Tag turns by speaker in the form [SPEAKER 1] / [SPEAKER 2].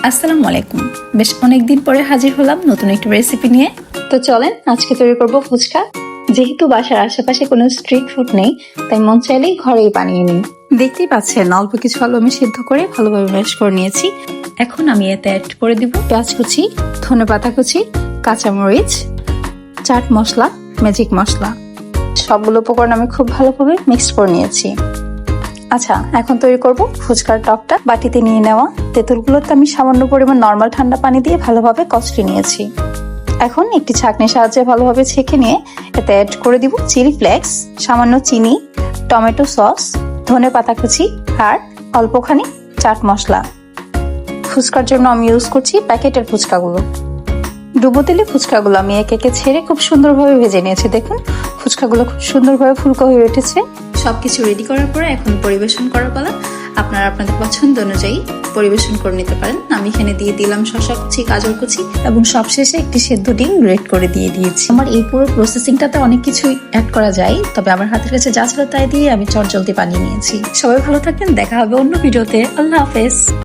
[SPEAKER 1] আসসালামু আলাইকুম। বেশ অনেকদিন পরে হাজির হলাম নতুন একটা রেসিপি নিয়ে। তো চলেন আজকে তৈরি করব ফুচকা। যেহেতু বাসার আশেপাশে কোনো স্ট্রিট ফুড নেই, তাই মন চাইলেই ঘরেই বানিয়ে নিই। দেখতেই পাচ্ছেন অল্প কিছু আলু আমি সিদ্ধ করে ভালোভাবে ম্যাশ করে নিয়েছি। এখন আমি এতে অ্যাড করে দিব পেঁয়াজ কুচি, ধনেপাতা কুচি, কাঁচামরিচ, চাট মশলা, ম্যাজিক মশলা। সবগুলো উপকরণ আমি খুব ভালোভাবে মিক্স করে নিয়েছি। আচ্ছা, এখন তৈরি করব ফুচকার টকটা। বাটিতে নিয়ে নেওয়া তেঁতুলগুলোতে আমি সামান্য পরিমাণ নর্মাল ঠান্ডা পানি দিয়ে ভালোভাবে কচলে নিয়েছি। এখন একটি ছাঁকনির সাহায্যে ভালোভাবে ছেঁকে নিয়ে এতে অ্যাড করে দিব চিলি ফ্লেক্স, সামান্য চিনি, টমেটো সস, ধনেপাতা কুচি আর অল্পখানি চাট মশলা। ফুচকার জন্য আমি ইউজ করছি প্যাকেটের ফুচকাগুলো। ডুবো তেলে ফুচকাগুলো আমি একে একে ছেড়ে খুব সুন্দরভাবে ভেজে নিয়েছি। দেখুন ফুচকাগুলো খুব সুন্দরভাবে ফুলকো হয়ে উঠেছে। সবকিছু রেডি করার পরে এখন পরিবেশন করার পালা। আপনারা আপনাদের পছন্দ অনুযায়ী পরিবেশন করে নিতে পারেন। আমি এখানে দিয়ে দিলাম শসা কুচি, গাজর কুচি এবং সবশেষে একটি সেদ্ধ ডিম গ্রেট করে দিয়ে দিয়েছি। আমার এই পুরো প্রসেসিংটাতে অনেক কিছুই অ্যাড করা যায়, তবে আমার হাতের কাছে যা ছিল তাই দিয়ে আমি চটজলদি বানিয়ে নিয়েছি। সবাই ভালো থাকবেন, দেখা হবে অন্য ভিডিওতে। আল্লাহ হাফেজ।